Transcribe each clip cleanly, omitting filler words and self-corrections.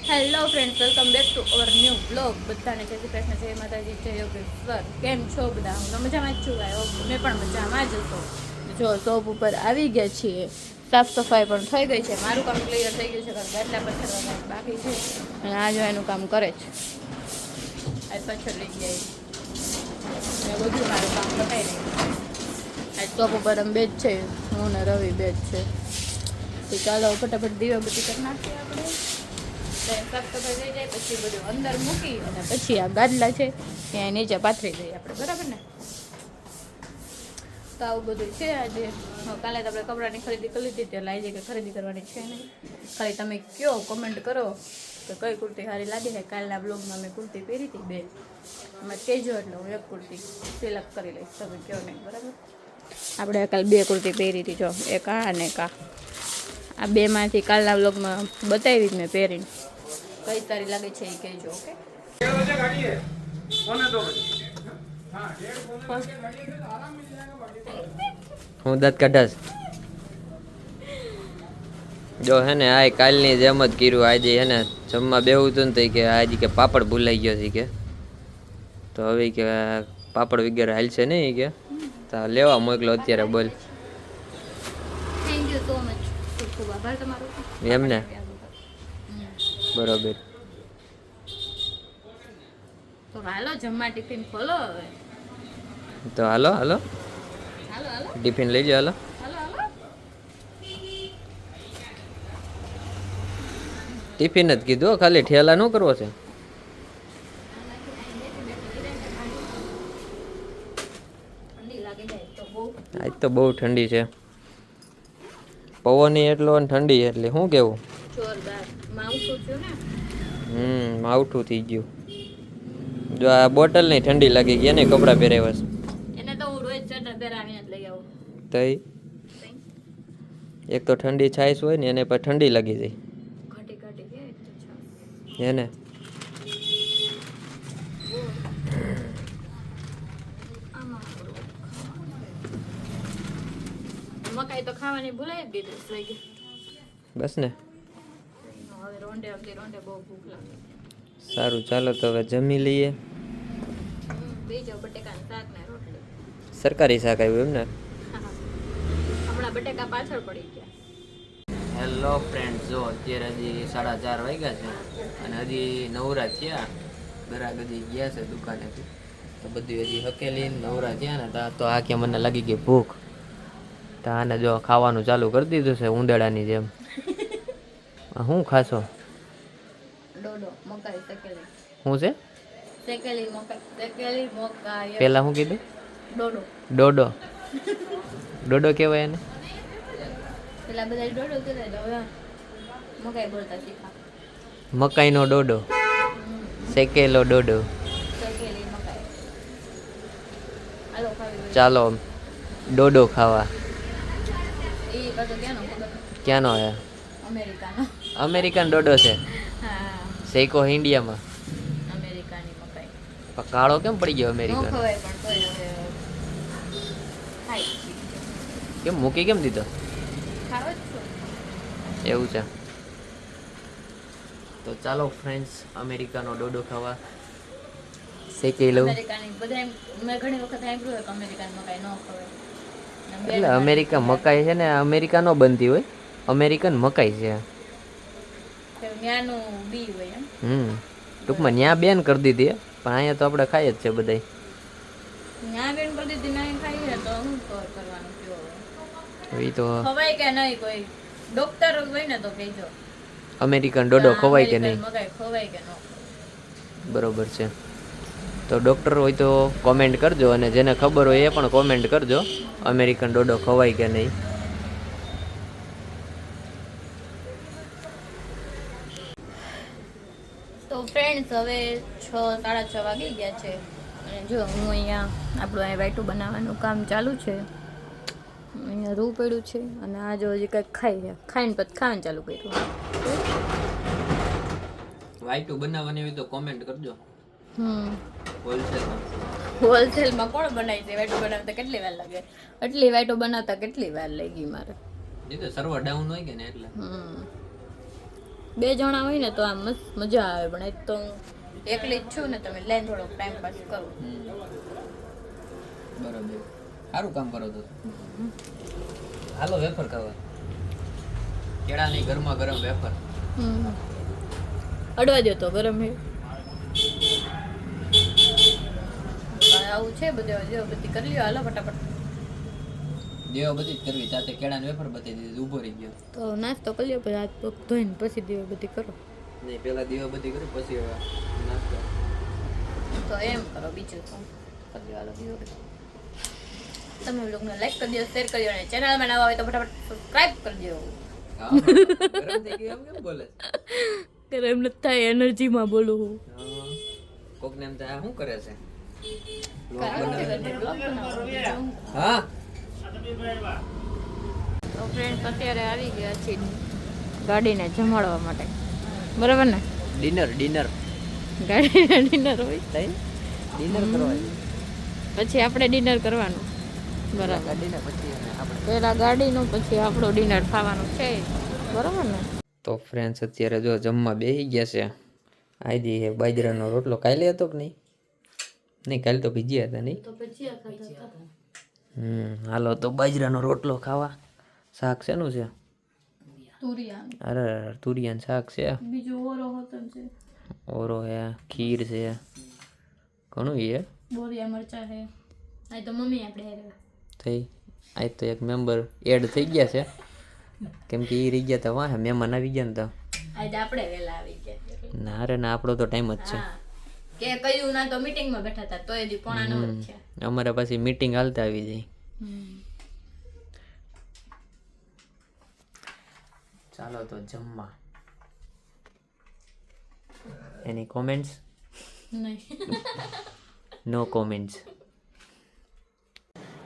Hello friends, welcome back to our new blog. બધાને જય શ્રી કૃષ્ણ, જય માતાજી, જય યોગેશ્વર. કેમ છો બધા? હું તો મજામાં જ છું ભાઈ. મેં પણ મજામાં જ હતો. જો શોપ ઉપર આવી ગયા છીએ. સાફ સફાઈ પણ થઈ ગઈ છે. મારું કામ ક્લિયર થઈ ગયું છે, કારણ ગાટલા પથ્થરવા બાકી છે અને આ જો એનું કામ કરે છે. આ પાછળ લઈ ગયા બધું મારું કામ બતાવી રહ્યું. આ શોપ ઉપર અમે બેજ છે, હું ને રવિ બેજ છે. તો ચાલો ફટાફટ દીવા બધી કરી નાખીએ આપણે. સાફ સફાઈ થઈ જાય પછી બધું અંદર મૂકી અને પછી આ ગાદલા છે ત્યાં નીચે પાથરી દઈએ આપણે, બરાબર ને? તો આવું બધું છે આજે. કાલે તો આપણે કપડાની ખરીદી કરી લીધી, એટલે આજે કે ખરીદી કરવાની છે નહીં. ખાલી તમે કહો, કમેન્ટ કરો કે કઈ કુર્તી સારી લાગે છે. કાલના બ્લોગમાં મેં કુર્તી પહેરી હતી બે, એમાં કહેજો એટલે હું એક કુર્તી સિલેક્ટ કરી લઈશ. તમે કહો નહીં, બરાબર? આપણે કાલે બે કુર્તી પહેરી હતી, જો એક આ અને એક આ બેમાંથી કાલના બ્લોગમાં બતાવી મેં પહેરીને. કઈ તારી લાગે છે એ કહેજો, ઓકે? હું દાંત કાઢાસ જો હે ને, આ કાલની જેમ જ કર્યું. આજે હે ને જમવા બેવું હતું ને, તો કે આજે કે પાપડ ભૂલાઈ ગયો છે કે, તો હવે કે પાપડ વગેરે હાલશે નહીં કે, તો લેવા મોકલો અત્યારે. બોલ. થેન્ક યુ સો મચ, ખૂબ ખૂબ આભાર તમારો. એમને બરોબર. તો હાલો જમવા ટિફિન ખોલો હવે. તો હાલો હાલો હાલો હાલો ટિફિન લઈ જાઓ. હાલો હાલો હાલો. ટિફિન જ કીધું, ખાલી ઠેલા નો કરવો છે. ઠંડી લાગે જાય તો બહુ આજ તો બહુ ઠંડી છે. પવન એટલો અને ઠંડી એટલી, શું કેવું? જોરદાર માવઠું થયું ને. માવઠું થઈ ગયું. જો આ બોટલ નહીં ઠંડી લાગી ગઈ, એને કપડાં પહેરાવ્યા છે. એને તો હું રોજ સ્વેટર પહેરાવીને જ લઈ આવું. તઈ એક તો ઠંડી છાઈસ હોય ને, એને પર ઠંડી લાગી જાય. ઘટી ઘટી કે એને મકાઈ તો ખાવાની ભૂલાઈ જ દીધી સ્વીગી. બસ ને. હવે રોંઢે બહુ ભૂખ લાગે. સારું, ચાલો તો હવે જમી લઈએ. બીજો બટેકાનું શાક ને રોટલી. સરકારી શાક આવ્યું એમ ને? હમણાં બટેકા પાછળ પડી ગયા. હેલો ફ્રેન્ડ, જો અત્યારે હજી 4:30 વાગ્યા છે અને હજી નવરા થયા. ગ્રાહક હજી ગયા છે દુકાનેથી, તો બધું હજી હકેલી નવરા થયા ને, તો આ કે મને લાગી ગઈ ભૂખ. તો આને જો ખાવાનું ચાલુ કરી દીધું છે ઉંદેડાની જેમ. શું ખાશો? ડોડો મકાઈ શેકેલી. શું છે? શેકેલી મકાઈ. પેલા શું કીધું? ડોડો. ડોડો. ડોડો કહેવાય એને? પેલા બધા ડોડો કહેતા, હવે મકાઈ બોલતા શીખા. મકાઈનો ડોડો, શેકેલો ડોડો. શેકેલી મકાઈ. હાલો ખાવી. ચાલો ડોડો ખાવા. એ બધો ક્યાંનો ખબર? ક્યાંનો હે? અમેરિકાનો. અમેરિકન ડોડો છે. હા, શેકો ઇન્ડિયામાં. અમેરિકાની મકાઈ. પણ કાળો કેમ પડી ગયો નો અમેરિકન? ખવાય પણ તોય હવે ખાઈ. કેમ મૂકી કેમ દીધો? ખાવ જ છો. એવું છે. તો ચાલો ફ્રેન્ડ્સ, અમેરિકાનો ડોડો ખાવા. શેકી લઉં. અમેરિકાની બધા મેં ઘણી વખત સાંભળ્યું કે અમેરિકાની મકાઈ ન ખવાય. એટલે અમેરિકા મકાઈ છે ને, અમેરિકા નો બનતી હોય, અમેરિકન મકાઈ છે. ત્યાંનું બી હોય એમ. ટૂંકમાં ન્યા બેન કરી દીધી, પણ અહીંયા તો આપણે ખાઈ જ છે બધાય. ત્યાં બેન કરી દીધી, ના ખાઈએ તો શું કરવાનું કયો હવે? એ તો ખવાય કે નહીં, કોઈ ડોક્ટર હોય ને તો કહેજો. અમેરિકન ડોડો ખવાય કે નહીં? મકાઈ ખવાય કે ન ખવાય? બરોબર છે. તો ડૉક્ટર હોય તો કોમેન્ટ કરજો, અને જેને ખબર હોય એ પણ કોમેન્ટ કરજો, અમેરિકન ડોડો ખવાય કે નહીં. તો ફ્રેન્ડ્સ, હવે 6:30 વાગી ગયા છે અને જો હું અહીંયા આપણું અહીં વાઈટું બનાવવાનું કામ ચાલુ છે. અહીંયા રૂ પડ્યું છે અને આ જો હજી કંઈક ખાઈને પછી ખાવાનું ચાલુ કર્યું. વાઈટું બનાવવાની હોય તો કોમેન્ટ કરજો. હોલસેલમાં કોણ બનાવી છે? વાઈટો બનાવતા કેટલી વાર લાગે? એટલી વાઈટો બનાવતા કેટલી વાર લાગી મારે? એ તો સર્વર ડાઉન હોય કે ને એટલે. 2 જણા હોય ને તો આમ મસ્ત મજા આવે, પણ એક તો હું એકલી જ છું ને, તમે લઈને થોડોક ટાઈમ પાસ કરો. બરોબર, સારું કામ કરો તો. હાલો વેફર ખાવા, કેળાની ગરમા ગરમ વેફર. અડવા દો તો ગરમ હે. આવું છે બધું, બધી કરી લ્યો હાલો ફટાફટ. દેવો બધી જ કરવી, સાથે કેળાની વેફર બધી દીધી, ઊભો રહી ગયો. તો નાસ્તો કરી લ્યો, પછી હાથ પગ ધોઈને પછી દેવો બધી કરો. નહીં, પેલા દીવા બધી કરી પછી નાસ્તો. તો એમ કરો, બીજું તો કરી લ્યો હાલો દીવો બધી. તમે લોકોને લાઈક કરી દો, શેર કરી દો, અને ચેનલમાં નવા હોય તો ફટાફટ સબસ્ક્રાઇબ કરી દો. હા, ગરમ થઈ ગયું એમ કેમ બોલે છે? એમ નથી થાય, એનર્જીમાં બોલું હું. કોકને એમ થાય શું કરે છે? હા, હા, તો ફ્રેન્ડ્સ અત્યારે આવી ગયા છે ગાડીને જમાડવા માટે, બરાબર ને? ડિનર ગાડીને ડિનર હોય ડિનર કરવા પછી આપણે ડિનર કરવાનું, બરાબર? ગાડીને પછી આપણે પહેલા ગાડીનું પછી આપણું ડિનર ખાવાનું છે, બરાબર ને? તો ફ્રેન્ડ્સ અત્યારે જો જમવા બેસી ગયા છે. આજી હે બાજરાનો રોટલો, કાલે હતો કે નહીં? નહીં, કાલે તો ભીજ્યા હતા નહીં. તો ભજીયા ખાધા હતા. હાલો તો બાજરાનો રોટલો ખાવા. શાક શેનું છે? તુરિયા. અરે તુરિયાનું શાક છે, બીજું ઓરો હોતન છે, ઓરો હે, ખીર છે, ઘણું છે. બોરિયા મરચા છે. આ તો મમ્મી આપણે થઈ આ તો એક મેમ્બર એડ થઈ ગયા છે, કેમ કે એ રહી ગયા હતા વાહ, મહેમાન આવી ગયા ને તો આજે આપણે વહેલા આવી ગયા. ના રે ના, આપણો તો ટાઈમ જ છે. કે કયું ના તો મીટિંગમાં બેઠા હતા, તોય હજી 8:45 છે. અમારે પાછી મીટિંગ હાલતા આવી જાય. ચાલો તો જમવા. એની કોમેન્ટ્સ? નહીં. નો કોમેન્ટ્સ.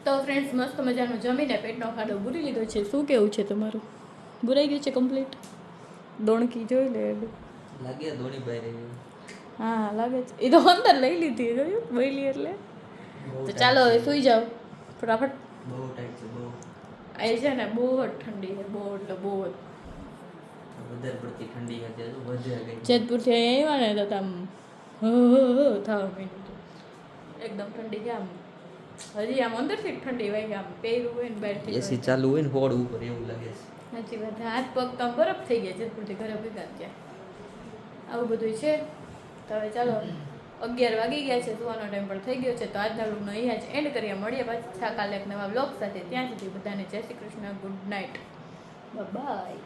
તો ફ્રેન્ડ્સ મસ્ત મજાનું જમીને પેટનો ખાડો બુરી લીધો છે. શું કેવું છે તમારું? બુરાઈ ગયું છે કમ્પ્લીટ? દોણકી જોઈ લે. લાગે ધોની ભાઈ રહી. હા લાગે છે, એ તો અંદર લઈ લીધી, જોયું બોલી એટલે. તો ચાલો હવે સુઈ જાઓ ફટાફટ. બહુ ટાઈટ છે, બહુ. આ છે ને બહુ જ ઠંડી છે, બહુ એટલે બહુ જ. વધારે પડતી ઠંડી હતી, વધારે ગઈ. જેતપુરથી અહીંયા આવ્યા ને તો આમ થવા માંડ્યું, એકદમ ઠંડી છે. આમ હજી આમ અંદરથી ઠંડી વાગી, આમ પહેર્યું હોય ને બહારથી એસી ચાલુ હોય ને હોડ ઉપર એવું લાગે છે. સાચી વાત. હાથ પગ તો આમ બરફ થઈ ગયા જેતપુરથી ઘરે ભેગા ત્યાં. આવું બધું છે. તો હવે ચાલો 11 વાગી ગયા છે, સુવાનો ટાઈમ પણ થઈ ગયો છે. તો આજના વ્લોગનો અહીંયા જ એન્ડ કરીએ. મળીએ પાછા કાલે એક નવા વ્લોગ સાથે. ત્યાં સુધી બધાને જય Shri Krishna, good night, by.